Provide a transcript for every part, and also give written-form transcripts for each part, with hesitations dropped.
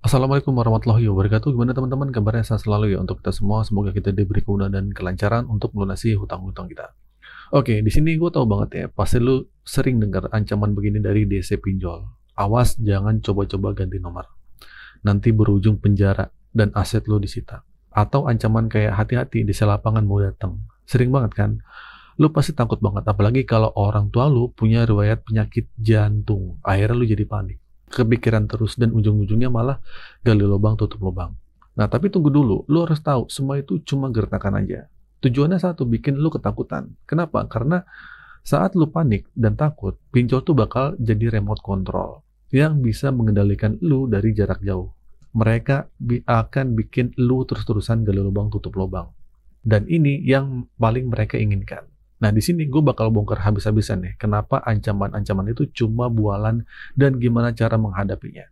Assalamualaikum warahmatullahi wabarakatuh. Gimana teman-teman kabarnya? Sehat selalu ya untuk kita semua. Semoga kita diberi kemudahan dan kelancaran untuk melunasi hutang-hutang kita. Oke, di sini gue tahu banget ya, pasti lu sering dengar ancaman begini dari DC pinjol. Awas jangan coba-coba ganti nomor. Nanti berujung penjara dan aset lu disita. Atau ancaman kayak hati-hati DC lapangan mau datang. Sering banget kan? Lu pasti takut banget, apalagi kalau orang tua lu punya riwayat penyakit jantung. Akhirnya lu jadi panik, kepikiran terus, dan ujung-ujungnya malah gali lubang tutup lubang. Nah, tapi tunggu dulu, lu harus tahu semua itu cuma gertakan aja. Tujuannya satu, bikin lu ketakutan. Kenapa? Karena saat lu panik dan takut, pinjol tuh bakal jadi remote control yang bisa mengendalikan lu dari jarak jauh. Mereka akan bikin lu terus-terusan gali lubang tutup lubang. Dan ini yang paling mereka inginkan. Nah, di sini gue bakal bongkar habis-habisan nih, kenapa ancaman-ancaman itu cuma bualan dan gimana cara menghadapinya.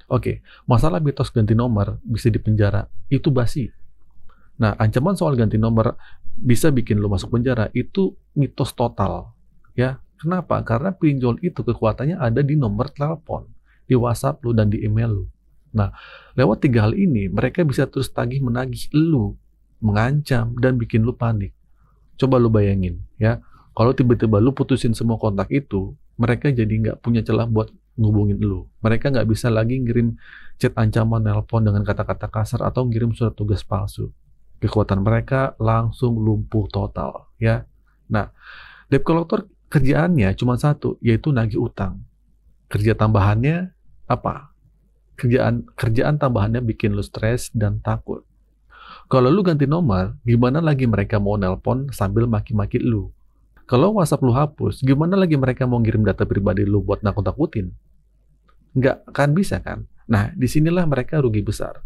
Oke, masalah mitos ganti nomor bisa dipenjara, itu basi. Nah, ancaman soal ganti nomor bisa bikin lo masuk penjara, itu mitos total. Ya, kenapa? Karena pinjol itu kekuatannya ada di nomor telepon, di WhatsApp lo, dan di email lo. Nah, lewat 3 hal ini, mereka bisa terus tagih-menagih lo, mengancam, dan bikin lo panik. Coba lu bayangin, ya, kalau tiba-tiba lu putusin semua kontak itu, mereka jadi nggak punya celah buat ngubungin lu. Mereka nggak bisa lagi ngirim chat ancaman, nelpon dengan kata-kata kasar, atau ngirim surat tugas palsu. Kekuatan mereka langsung lumpuh total, ya. Nah, debt collector kerjaannya cuma satu, yaitu nagih utang. Kerja tambahannya apa? Kerjaan tambahannya bikin lu stres dan takut. Kalau lu ganti nomor, gimana lagi mereka mau nelpon sambil maki-maki lu? Kalau WhatsApp lu hapus, gimana lagi mereka mau ngirim data pribadi lu buat nakut-nakutin? Nggak kan bisa kan? Nah, disinilah mereka rugi besar.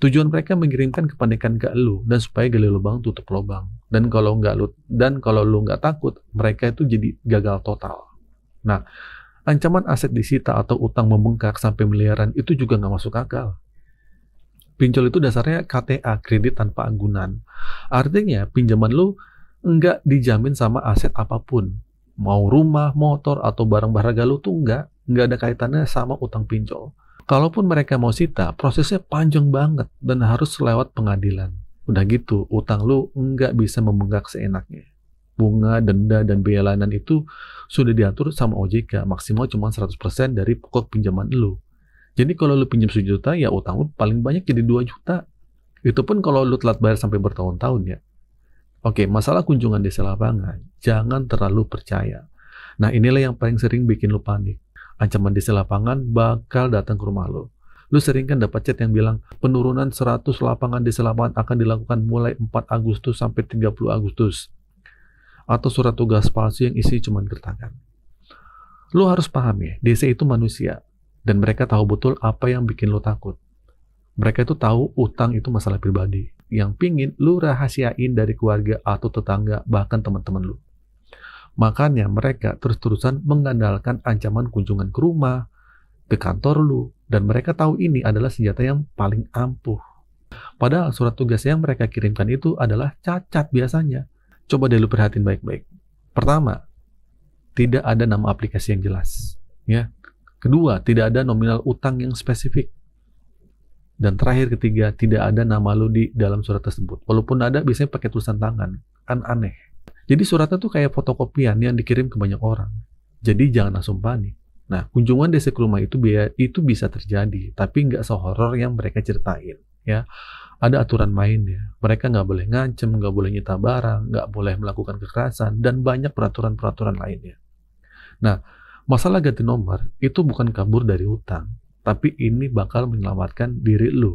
Tujuan mereka mengirimkan kepanikan ke lu dan supaya gali lubang tutup lubang. Dan kalau lu nggak takut, mereka itu jadi gagal total. Nah, ancaman aset disita atau utang membengkak sampai miliaran itu juga nggak masuk akal. Pinjol itu dasarnya KTA, kredit tanpa agunan. Artinya pinjaman lu nggak dijamin sama aset apapun. Mau rumah, motor, atau barang berharga lu tuh nggak ada kaitannya sama utang pinjol. Kalaupun mereka mau sita, prosesnya panjang banget dan harus lewat pengadilan. Udah gitu, utang lu nggak bisa membengkak seenaknya. Bunga, denda, dan biaya layanan itu sudah diatur sama OJK, maksimal cuma 100% dari pokok pinjaman lu. Jadi kalau lu pinjam 1 juta, ya utang lu paling banyak jadi 2 juta. Itu pun kalau lu telat bayar sampai bertahun-tahun ya. Oke, masalah kunjungan desa lapangan, jangan terlalu percaya. Nah, inilah yang paling sering bikin lu panik. Ancaman desa lapangan bakal datang ke rumah lu. Lu sering kan dapat chat yang bilang, penurunan 100 lapangan desa lapangan akan dilakukan mulai 4 Agustus sampai 30 Agustus. Atau surat tugas palsu yang isi cuma gertakan. Lu harus paham ya, desa itu manusia. Dan mereka tahu betul apa yang bikin lo takut. Mereka itu tahu utang itu masalah pribadi. Yang pingin lo rahasiain dari keluarga atau tetangga, bahkan teman-teman lo. Makanya mereka terus-terusan mengandalkan ancaman kunjungan ke rumah, ke kantor lo. Dan mereka tahu ini adalah senjata yang paling ampuh. Padahal surat tugas yang mereka kirimkan itu adalah cacat biasanya. Coba deh lo perhatiin baik-baik. Pertama, tidak ada nama aplikasi yang jelas. Ya. Kedua, tidak ada nominal utang yang spesifik. Dan terakhir, ketiga, tidak ada nama lu di dalam surat tersebut. Walaupun ada, biasanya pakai tulisan tangan. Kan aneh. Jadi suratnya tuh kayak fotokopian yang dikirim ke banyak orang. Jadi jangan langsung panik. Nah, kunjungan desa ke rumah itu bisa terjadi, tapi nggak sehoror yang mereka ceritain. Ya, ada aturan mainnya. Mereka nggak boleh ngancem, nggak boleh nyita barang, nggak boleh melakukan kekerasan, dan banyak peraturan-peraturan lainnya. Nah, masalah ganti nomor itu bukan kabur dari utang, tapi ini bakal menyelamatkan diri lu.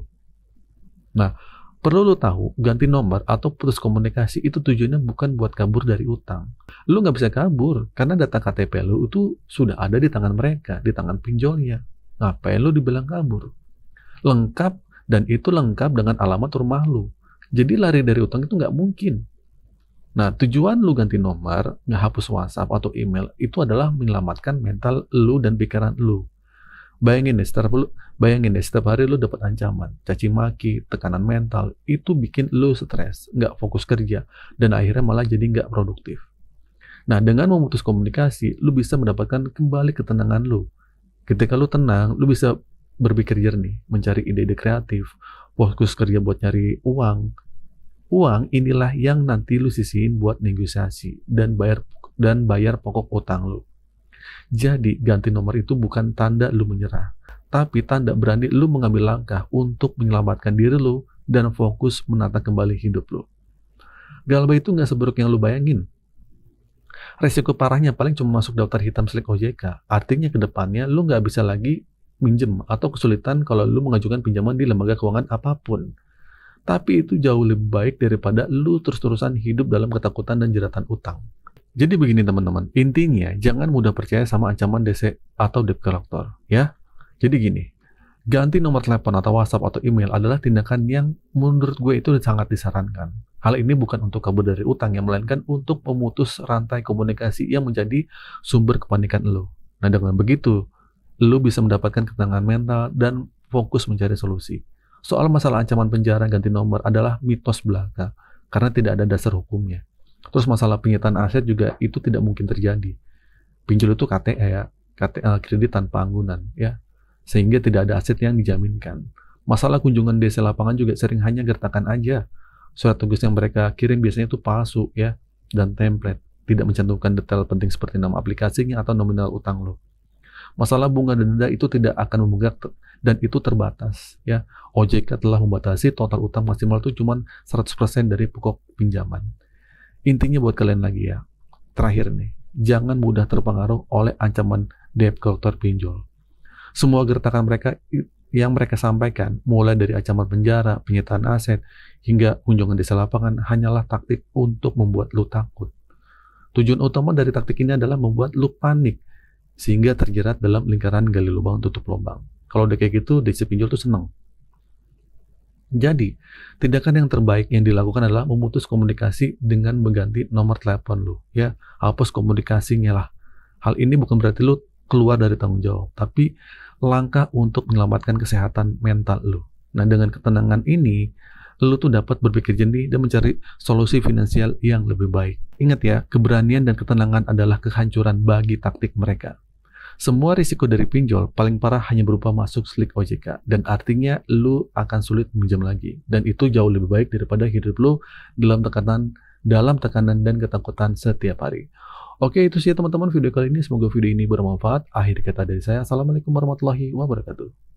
Nah, perlu lu tahu, ganti nomor atau putus komunikasi itu tujuannya bukan buat kabur dari utang. Lu nggak bisa kabur, karena data KTP lu itu sudah ada di tangan mereka, di tangan pinjolnya. Ngapain lu dibilang kabur? Lengkap, dan itu lengkap dengan alamat rumah lu. Jadi lari dari utang itu nggak mungkin. Nah, tujuan lu ganti nomor, ngehapus WhatsApp atau email, itu adalah menyelamatkan mental lu dan pikiran lu. Bayangin deh, setiap hari lu dapat ancaman, caci maki, tekanan mental, itu bikin lu stres, nggak fokus kerja, dan akhirnya malah jadi nggak produktif. Nah, dengan memutus komunikasi, lu bisa mendapatkan kembali ketenangan lu. Ketika lu tenang, lu bisa berpikir jernih, mencari ide-ide kreatif, fokus kerja buat nyari uang. Uang inilah yang nanti lu sisihin buat negosiasi dan bayar pokok utang lu. Jadi ganti nomor itu bukan tanda lu menyerah, tapi tanda berani lu mengambil langkah untuk menyelamatkan diri lu dan fokus menata kembali hidup lu. Galbah itu nggak seburuk yang lu bayangin. Resiko parahnya paling cuma masuk daftar hitam Slick OJK. Artinya ke depannya lu nggak bisa lagi minjem atau kesulitan kalau lu mengajukan pinjaman di lembaga keuangan apapun. Tapi itu jauh lebih baik daripada lu terus-terusan hidup dalam ketakutan dan jeratan utang. Jadi begini teman-teman, intinya jangan mudah percaya sama ancaman DC atau debt collector, ya. Jadi gini, ganti nomor telepon atau WhatsApp atau email adalah tindakan yang menurut gue itu sangat disarankan. Hal ini bukan untuk kabur dari utang, yang melainkan untuk memutus rantai komunikasi yang menjadi sumber kepanikan lo. Nah, dengan begitu, lo bisa mendapatkan ketenangan mental dan fokus mencari solusi. Soal masalah ancaman penjara ganti nomor adalah mitos belaka, karena tidak ada dasar hukumnya. Terus masalah penyitaan aset juga itu tidak mungkin terjadi. Pinjol itu KTA, kredit tanpa anggunan, ya, sehingga tidak ada aset yang dijaminkan. Masalah kunjungan DC lapangan juga sering hanya gertakan aja. Surat tugas yang mereka kirim biasanya itu palsu, ya, dan template, tidak mencantumkan detail penting seperti nama aplikasinya atau nominal utang lo. Masalah bunga dan denda itu tidak akan membengkak dan itu terbatas, ya. OJK telah membatasi total utang maksimal itu cuma 100% dari pokok pinjaman. Intinya buat kalian lagi ya, terakhir nih, jangan mudah terpengaruh oleh ancaman debt collector pinjol. Semua gertakan mereka yang mereka sampaikan, mulai dari ancaman penjara, penyitaan aset, hingga kunjungan desa lapangan, hanyalah taktik untuk membuat lu takut. Tujuan utama dari taktik ini adalah membuat lu panik, sehingga terjerat dalam lingkaran gali lubang tutup lubang. Kalau udah kayak gitu, DC pinjol tuh seneng. Jadi, tindakan yang terbaik yang dilakukan adalah memutus komunikasi dengan mengganti nomor telepon lu, ya. Hapus komunikasinya lah. Hal ini bukan berarti lu keluar dari tanggung jawab, tapi langkah untuk menyelamatkan kesehatan mental lu. Nah, dengan ketenangan ini, lu tuh dapat berpikir jernih dan mencari solusi finansial yang lebih baik. Ingat ya, keberanian dan ketenangan adalah kehancuran bagi taktik mereka. Semua risiko dari pinjol paling parah hanya berupa masuk Slick OJK, dan artinya lu akan sulit meminjam lagi. Dan itu jauh lebih baik daripada hidup lu dalam tekanan dan ketakutan setiap hari. Oke, itu sih teman-teman video kali ini. Semoga video ini bermanfaat. Akhir kata dari saya, Assalamualaikum warahmatullahi wabarakatuh.